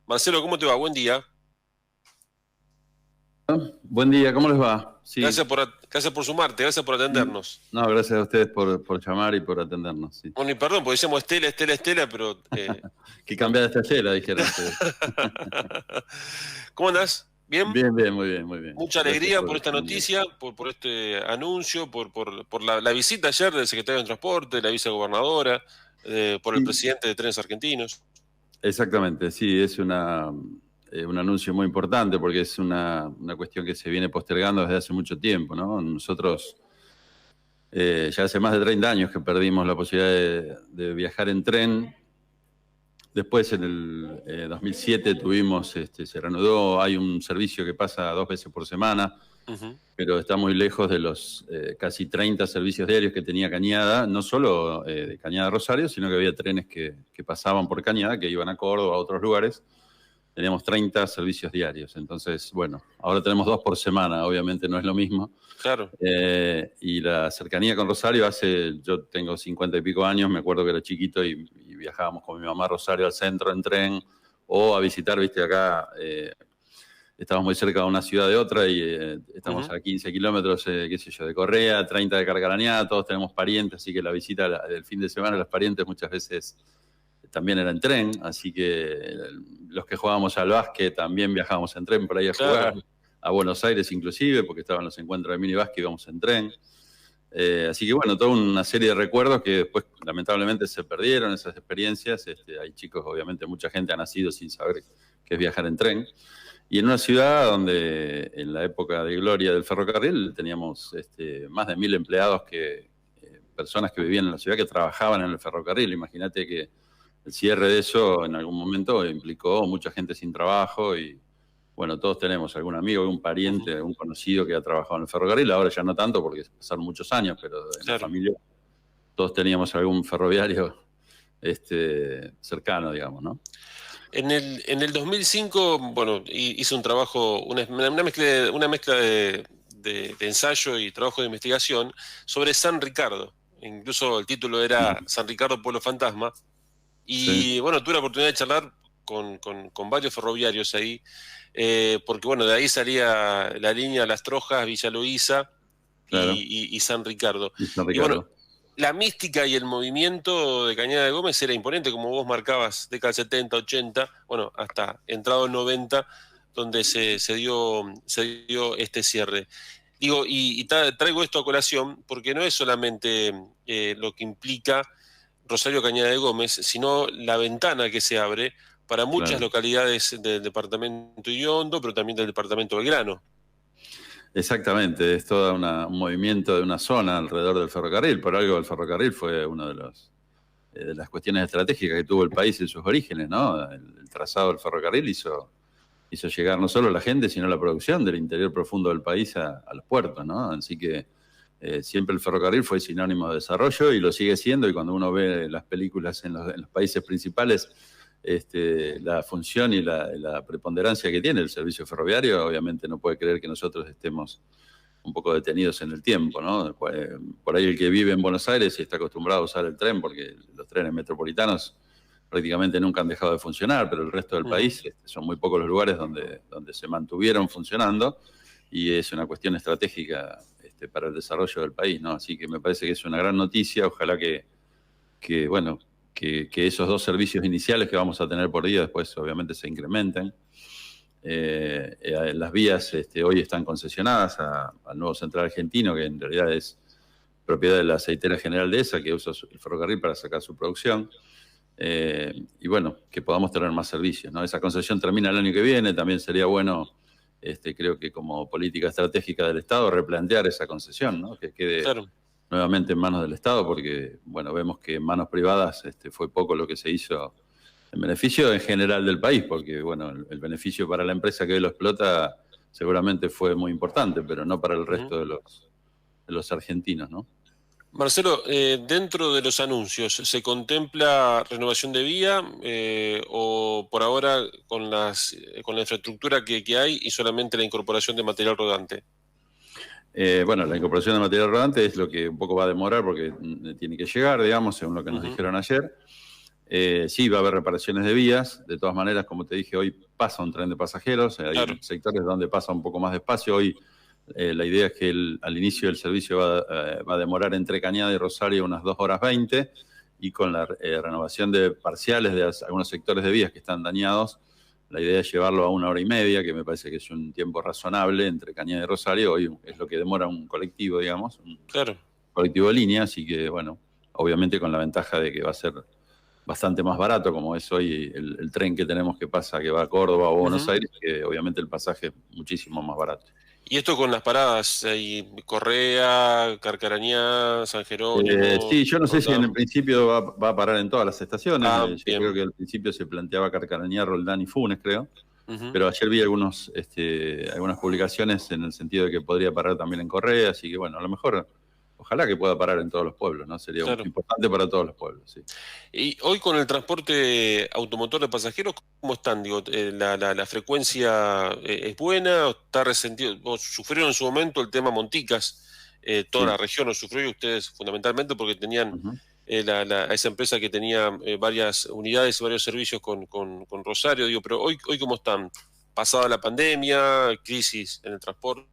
Marcelo, ¿cómo te va? Buen día. Buen día, ¿cómo les va? Sí. Gracias por sumarte, gracias por atendernos. No, gracias a ustedes por llamar y por atendernos. Sí. Bueno, y perdón, porque decíamos Estela, Estela, Estela, pero... Que bueno. cambiada esta Estela, dijeron ustedes. ¿Cómo andás? ¿Bien? Bien, bien, muy bien, muy bien. Mucha Gracias alegría por por esta responder. noticia, por este anuncio, por la visita ayer del secretario de Transporte, la vicegobernadora, por el Sí, presidente de Trenes Argentinos. exactamente, sí, es un anuncio muy importante porque es una cuestión que se viene postergando desde hace mucho tiempo, ¿no? Nosotros ya hace más de 30 años que perdimos la posibilidad de viajar en tren. Después, en el 2007 se reanudó, hay un servicio que pasa 2 veces por semana, Ujú. pero está muy lejos de los casi 30 servicios diarios que tenía Cañada, no solo de Cañada a Rosario, sino que había trenes que pasaban por Cañada, que iban a Córdoba, a otros lugares. Teníamos 30 servicios diarios, entonces, bueno, ahora tenemos 2 por semana, obviamente no es lo mismo. Claro. Y la cercanía con Rosario yo tengo 50 y pico años, me acuerdo que era chiquito y viajábamos con mi mamá a Rosario al centro en tren o a visitar, viste, acá estamos muy cerca de una ciudad de otra y estamos Ujú. a 15 kilómetros, qué sé yo, de Correa, 30 de Carcarañá, todos tenemos parientes, así que la visita del fin de semana a los parientes muchas veces también era en tren, así que los que jugábamos al básquet también viajábamos en tren por ahí a jugar, Claro. a Buenos Aires inclusive, porque estaban los encuentros de mini básquet, íbamos en tren. Así que bueno, toda una serie de recuerdos que después lamentablemente se perdieron esas experiencias. Hay chicos, obviamente mucha gente ha nacido sin saber qué es viajar en tren. Y en una ciudad donde en la época de gloria del ferrocarril teníamos más de 1000 empleados, personas que vivían en la ciudad que trabajaban en el ferrocarril. Imagínate que el cierre de eso en algún momento implicó mucha gente sin trabajo y bueno, todos tenemos algún amigo, algún pariente, Ujú. algún conocido que ha trabajado en el ferrocarril, ahora ya no tanto porque pasaron muchos años, pero en la Claro. familia todos teníamos algún ferroviario cercano, digamos, ¿no? En el 2005, bueno, hice un trabajo, una mezcla de ensayo y trabajo de investigación sobre San Ricardo. Incluso el título era San Ricardo, Pueblo Fantasma. Sí, Y bueno, tuve la oportunidad de charlar con varios ferroviarios ahí, porque bueno, de ahí salía la línea Las Trojas, Villa Luisa claro. y San Ricardo. Y San Y bueno, Ricardo. la mística y el movimiento de Cañada de Gómez era imponente, como vos marcabas, década 70, 80, bueno, hasta entrado el 90, donde se dio este cierre. Digo, traigo esto a colación porque no es solamente lo que implica Rosario Cañada de Gómez, sino la ventana que se abre para muchas Claro. localidades del departamento de Hondo, pero también del departamento de Belgrano. Exactamente, es todo un movimiento de una zona alrededor del ferrocarril. Por algo el ferrocarril fue uno de las cuestiones estratégicas que tuvo el país en sus orígenes, ¿no? El trazado del ferrocarril hizo llegar no solo la gente, sino la producción del interior profundo del país a los puertos, ¿no? Así que siempre el ferrocarril fue sinónimo de desarrollo y lo sigue siendo, y cuando uno ve las películas en los países principales, la función y la preponderancia que tiene el servicio ferroviario, obviamente no puede creer que nosotros estemos un poco detenidos en el tiempo, ¿no? Por ahí el que vive en Buenos Aires y está acostumbrado a usar el tren, porque los trenes metropolitanos prácticamente nunca han dejado de funcionar, pero el resto del Ujú. país son muy pocos los lugares donde se mantuvieron funcionando y es una cuestión estratégica para el desarrollo del país, ¿no? Así que me parece que es una gran noticia, ojalá bueno, que esos 2 servicios iniciales que vamos a tener por día después obviamente se incrementen. Las vías hoy están concesionadas al nuevo Central Argentino, que en realidad es propiedad de la aceitera General Dehesa, que usa el ferrocarril para sacar su producción. Y bueno, que podamos tener más servicios, ¿no? Esa concesión termina el año que viene, también sería bueno, creo que como política estratégica del Estado, replantear esa concesión, ¿no? Que quede Claro. nuevamente en manos del Estado, porque, bueno, vemos que en manos privadas fue poco lo que se hizo en beneficio en general del país, porque, bueno, el beneficio para la empresa que hoy lo explota seguramente fue muy importante, pero no para el Ujú. resto de los argentinos, ¿no? Marcelo, dentro de los anuncios, ¿se contempla renovación de vía o por ahora con la infraestructura que hay y solamente la incorporación de material rodante? Bueno, la incorporación de material rodante es lo que un poco va a demorar porque tiene que llegar, digamos, según lo que nos Ujú. dijeron ayer. Sí, va a haber reparaciones de vías. De todas maneras, como te dije, hoy pasa un tren de pasajeros. Hay Claro. sectores donde pasa un poco más despacio. Hoy la idea es que al inicio del servicio va a demorar entre Cañada y Rosario unas 2 horas 20, y con la renovación de parciales de algunos sectores de vías que están dañados, la idea es llevarlo a 1 hora y media, que me parece que es un tiempo razonable entre Cañada y Rosario. Hoy es lo que demora un colectivo, digamos, un Claro. colectivo de línea, así que bueno, obviamente con la ventaja de que va a ser bastante más barato, como es hoy el tren que tenemos que pasa, que va a Córdoba o Buenos Aires, que obviamente el pasaje es muchísimo más barato. Y esto con las paradas, ahí, Correa, Carcarañá, San Jerónimo, Sí, yo no sé si en el Roldán. principio va a parar en todas las estaciones. Yo Bien. creo que al principio se planteaba Carcarañá, Roldán y Funes, creo. Ujú. Pero ayer vi algunas publicaciones en el sentido de que podría parar también en Correa, así que bueno, a lo mejor, ojalá que pueda parar en todos los pueblos, ¿no? Sería Claro. importante para todos los pueblos, sí. Y hoy con el transporte automotor de pasajeros, ¿cómo están? Digo, la frecuencia es buena, está resentido. Sufrieron en su momento el tema Monticas, toda Sí. la región lo sufrió, y ustedes fundamentalmente porque tenían Uh-huh. esa empresa que tenía varias unidades y varios servicios con Rosario. Digo, pero hoy ¿cómo están? Pasada la pandemia, crisis en el transporte.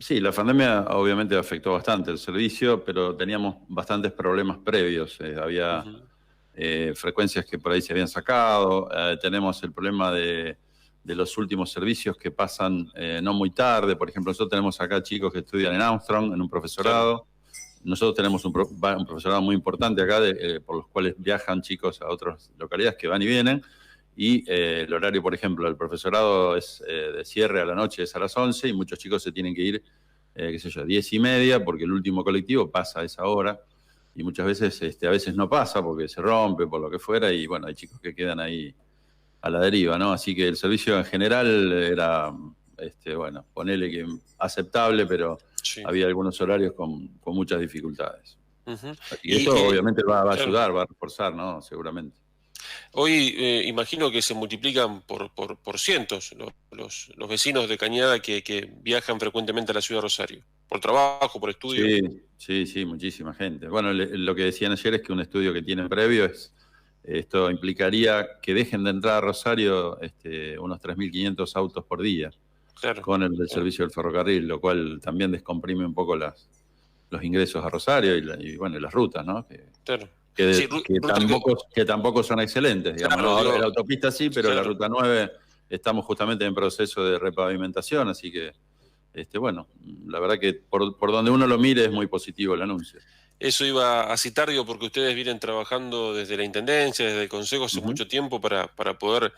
Sí, la pandemia obviamente afectó bastante el servicio, pero teníamos bastantes problemas previos. Había Ujú. frecuencias que por ahí se habían sacado. Tenemos el problema de los últimos servicios que pasan no muy tarde. Por ejemplo, nosotros tenemos acá chicos que estudian en Armstrong, en un profesorado. Claro. Nosotros tenemos un profesorado muy importante acá, por los cuales viajan chicos a otras localidades que van y vienen. Y el horario, por ejemplo, del profesorado es de cierre a la noche, es a las 11, y muchos chicos se tienen que ir, qué sé yo, 10:30, porque el último colectivo pasa a esa hora. Y muchas veces, a veces no pasa porque se rompe, por lo que fuera, y bueno, hay chicos que quedan ahí a la deriva, ¿no? Así que el servicio en general era, bueno, ponele que aceptable, pero Sí. había algunos horarios con muchas dificultades. Ujú. Así que Y eso obviamente va a claro, ayudar, va a reforzar, ¿no? Seguramente. hoy imagino que se multiplican por cientos los vecinos de Cañada que viajan frecuentemente a la ciudad de Rosario, por trabajo, por estudio. Sí, sí, sí, muchísima gente. Bueno, lo que decían ayer es que un estudio que tienen previo esto implicaría que dejen de entrar a Rosario unos 3.500 autos por día Claro, con el claro, servicio del ferrocarril, lo cual también descomprime un poco los ingresos a Rosario y bueno, y las rutas, ¿no? claro. Que, Sí, que ruta que, tampoco son excelentes, digamos, ¿no? claro, Ahora la digo, autopista sí, pero la claro. ruta 9 estamos justamente en proceso de repavimentación, así que, bueno, la verdad que por donde uno lo mire es muy positivo el anuncio. Eso iba a citar, digo, porque ustedes vienen trabajando desde la Intendencia, desde el Consejo hace Ujú. mucho tiempo para poder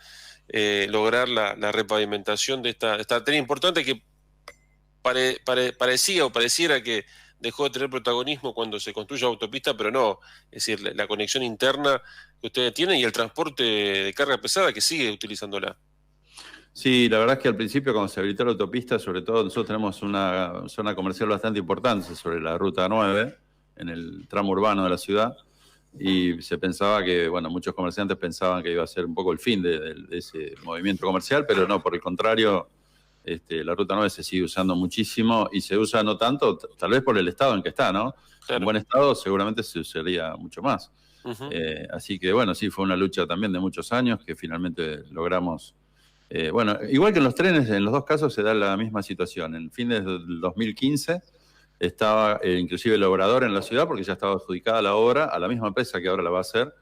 lograr la repavimentación de esta arteria importante que parecía o pareciera que dejó de tener protagonismo cuando se construye autopista, pero no. Es decir, la conexión interna que ustedes tienen y el transporte de carga pesada que sigue utilizándola. Sí, la verdad es que al principio cuando se habilitó la autopista, sobre todo nosotros tenemos una zona comercial bastante importante sobre la ruta 9, en el tramo urbano de la ciudad, y se pensaba que, bueno, muchos comerciantes pensaban que iba a ser un poco el fin de ese movimiento comercial, pero no, por el contrario, la ruta 9 se sigue usando muchísimo y se usa no tanto, tal vez por el estado en que está, ¿no? En Claro. buen estado seguramente se usaría mucho más. Ujú. Así que, bueno, sí, fue una lucha también de muchos años que finalmente logramos. Bueno, igual que en los trenes, en los dos casos se da la misma situación. En fines del 2015 estaba inclusive el obrador en la ciudad porque ya estaba adjudicada la obra a la misma empresa que ahora la va a hacer.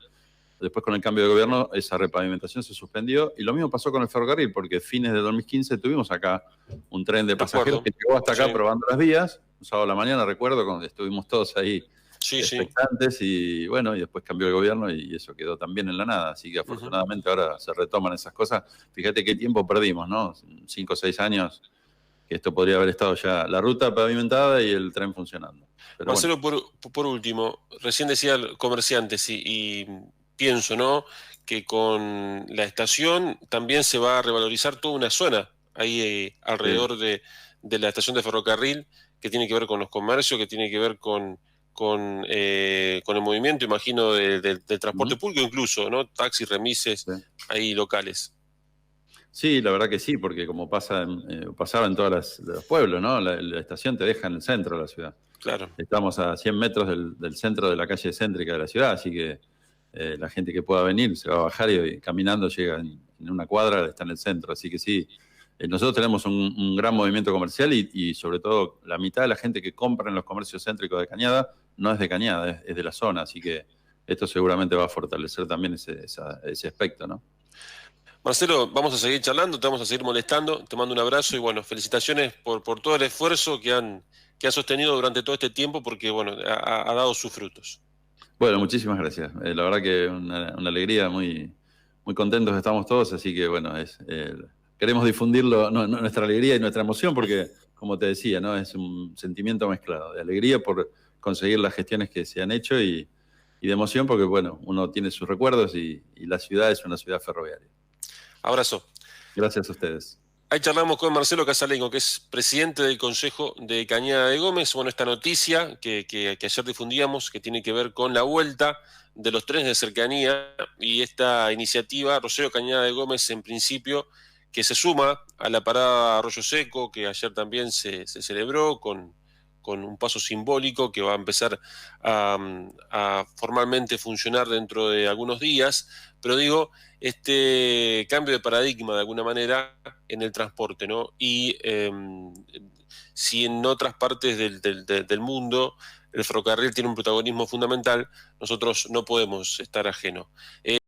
Después con el cambio de gobierno esa repavimentación se suspendió y lo mismo pasó con el ferrocarril porque fines de 2015 tuvimos acá un tren de pasajeros Recuerdo. que llegó hasta acá Sí, probando las vías. Un sábado a la mañana recuerdo cuando estuvimos todos ahí sí, sí. expectantes y bueno, y después cambió el gobierno y eso quedó también en la nada. Así que Ujú. afortunadamente ahora se retoman esas cosas. Fíjate qué tiempo perdimos, ¿no? 5 o 6 años que esto podría haber estado ya la ruta pavimentada y el tren funcionando. Pero bueno. Marcelo, por último, recién decía comerciantes y pienso, ¿no? Que con la estación también se va a revalorizar toda una zona ahí Sí. alrededor de la estación de ferrocarril que tiene que ver con los comercios, que tiene que ver con el movimiento, imagino, del transporte Ujú. público incluso, ¿no? Taxis, remises, Sí. ahí locales. Sí, la verdad que sí, porque como pasaba en todos los pueblos, ¿no? La estación te deja en el centro de la ciudad. Claro. Estamos a 100 metros del centro de la calle céntrica de la ciudad, así que la gente que pueda venir se va a bajar y caminando llega en una cuadra, está en el centro. Así que sí, nosotros tenemos un gran movimiento comercial y sobre todo la mitad de la gente que compra en los comercios céntricos de Cañada no es de Cañada, es de la zona. Así que esto seguramente va a fortalecer también ese aspecto, ¿no? Marcelo, vamos a seguir charlando, te vamos a seguir molestando, te mando un abrazo y bueno, felicitaciones por todo el esfuerzo que han sostenido durante todo este tiempo porque bueno, ha dado sus frutos. Bueno, muchísimas gracias. La verdad que una alegría, muy, muy contentos estamos todos, así que bueno, queremos difundirlo, nuestra alegría y nuestra emoción, porque como te decía, ¿no? Es un sentimiento mezclado de alegría por conseguir las gestiones que se han hecho y de emoción porque bueno, uno tiene sus recuerdos y la ciudad es una ciudad ferroviaria. Abrazo. Gracias a ustedes. Ahí charlamos con Marcelo Casalengo, que es presidente del Consejo de Cañada de Gómez. Bueno, esta noticia que ayer difundíamos, que tiene que ver con la vuelta de los trenes de cercanía y esta iniciativa, Rosario Cañada de Gómez, en principio, que se suma a la parada Arroyo Seco, que ayer también se celebró con un paso simbólico que va a empezar a formalmente funcionar dentro de algunos días. Pero digo, este cambio de paradigma de alguna manera en el transporte, ¿no? Y si en otras partes del mundo el ferrocarril tiene un protagonismo fundamental, nosotros no podemos estar ajenos.